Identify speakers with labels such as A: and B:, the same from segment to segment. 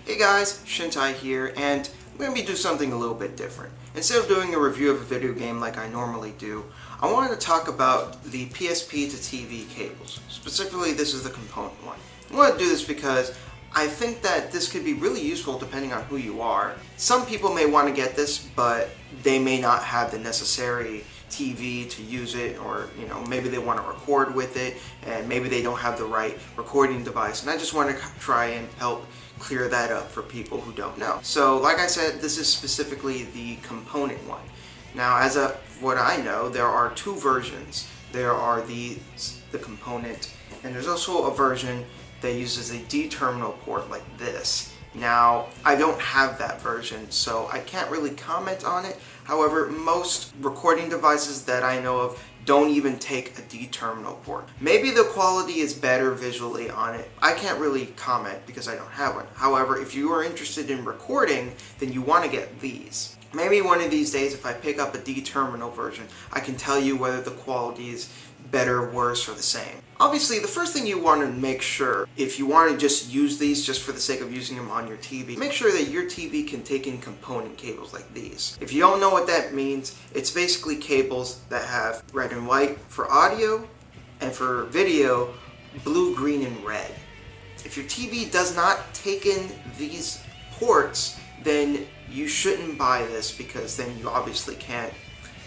A: Hey guys, Shintai here, and I'm going to be doing something a little bit different. Instead of doing a review of a video game like I normally do, I wanted to talk about the PSP to TV cables. Specifically, this is the component one. I want to do this because I think that this could be really useful depending on who you are. Some people may want to get this, but they may not have the necessary TV to use it, or maybe they want to record with it and maybe they don't have the right recording device, and I just want to try and help clear that up for people who don't know. So like I said, this is specifically the component one. Now, as of what I know, there are two versions. There are the component, and there's also a version that uses a D-terminal port like this. Now, I don't have that version, so I can't really comment on it. However, most recording devices that I know of don't even take a D-terminal port. Maybe the quality is better visually on it. I can't really comment because I don't have one. However, if you are interested in recording, then you want to get these. Maybe one of these days, if I pick up a D-terminal version, I can tell you whether the quality is better, worse, or the same. Obviously, the first thing you want to make sure, if you want to just use these just for the sake of using them on your TV, make sure that your TV can take in component cables like these. If you don't know what that means, it's basically cables that have red and white for audio, and for video, blue, green, and red. If your TV does not take in these ports, then you shouldn't buy this, because then you obviously can't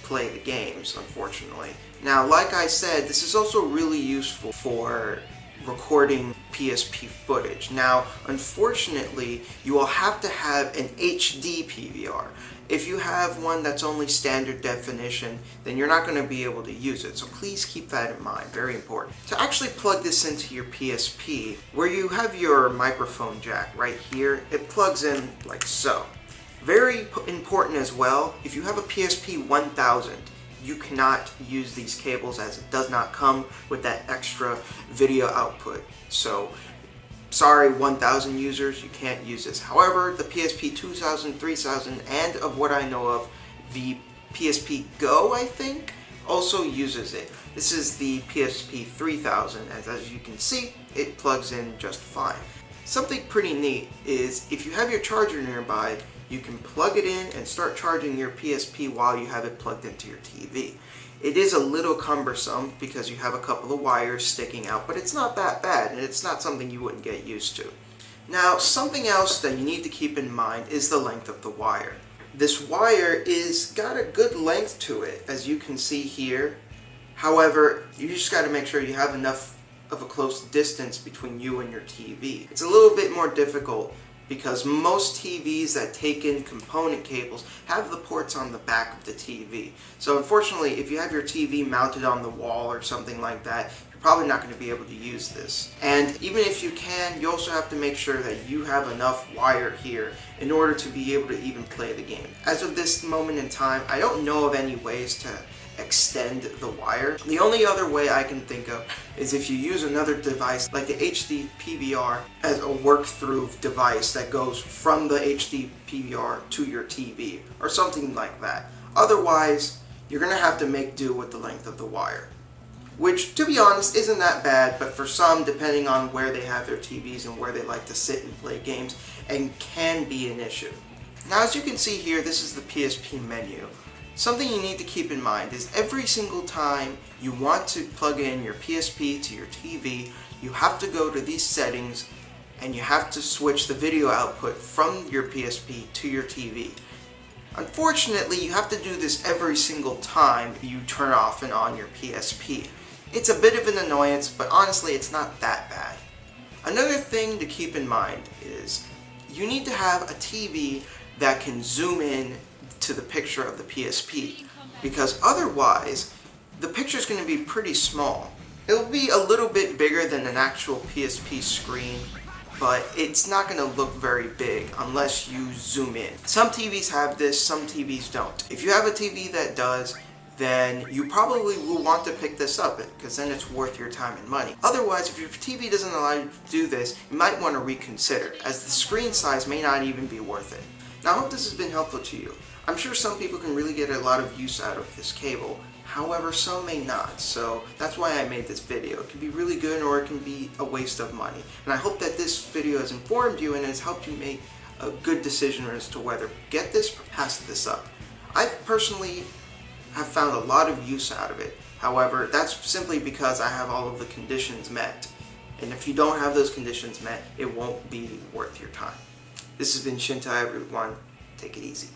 A: play the games, unfortunately. Now, like I said, this is also really useful for recording PSP footage. Now, unfortunately, you will have to have an HD-PVR. If you have one that's only standard definition, then you're not going to be able to use it. So please keep that in mind, very important. To actually plug this into your PSP, where you have your microphone jack right here, it plugs in like so. Very important as well, if you have a PSP 1000, you cannot use these cables as it does not come with that extra video output. So, sorry 1000 users, you can't use this. However, the PSP 2000, 3000, and of what I know of, the PSP Go, I think, also uses it. This is the PSP 3000, as you can see, it plugs in just fine. Something pretty neat is if you have your charger nearby, you can plug it in and start charging your PSP while you have it plugged into your TV. It is a little cumbersome because you have a couple of wires sticking out, but it's not that bad, and it's not something you wouldn't get used to. Now, something else that you need to keep in mind is the length of the wire. This wire is got a good length to it, as you can see here. However, you just got to make sure you have enough of a close distance between you and your TV. It's a little bit more difficult because most TVs that take in component cables have the ports on the back of the TV. So unfortunately, if you have your TV mounted on the wall or something like that, you're probably not going to be able to use this. And even if you can, you also have to make sure that you have enough wire here in order to be able to even play the game. As of this moment in time, I don't know of any ways to extend the wire. The only other way I can think of is if you use another device like the HD-PVR as a work-through device that goes from the HD-PVR to your TV or something like that. Otherwise, you're going to have to make do with the length of the wire, which, to be honest, isn't that bad, but for some, depending on where they have their TVs and where they like to sit and play games, and can be an issue. Now, as you can see here, this is the PSP menu. Something you need to keep in mind is every single time you want to plug in your PSP to your TV, you have to go to these settings and you have to switch the video output from your PSP to your TV. Unfortunately, you have to do this every single time you turn off and on your PSP. It's a bit of an annoyance, but honestly, it's not that bad. Another thing to keep in mind is you need to have a TV that can zoom in to the picture of the PSP, because otherwise the picture is going to be pretty small. It'll be a little bit bigger than an actual PSP screen, but it's not going to look very big unless you zoom in. Some TVs have this, some TVs don't. If you have a TV that does, then you probably will want to pick this up, because then it's worth your time and money. Otherwise, if your TV doesn't allow you to do this, you might want to reconsider, as the screen size may not even be worth it. Now, I hope this has been helpful to you. I'm sure some people can really get a lot of use out of this cable, However, some may not, so that's why I made this video. It can be really good or it can be a waste of money. And I hope that this video has informed you and has helped you make a good decision as to whether get this or pass this up. I personally have found a lot of use out of it. However, that's simply because I have all of the conditions met. And if you don't have those conditions met, it won't be worth your time. This has been Shintai, everyone. Take it easy.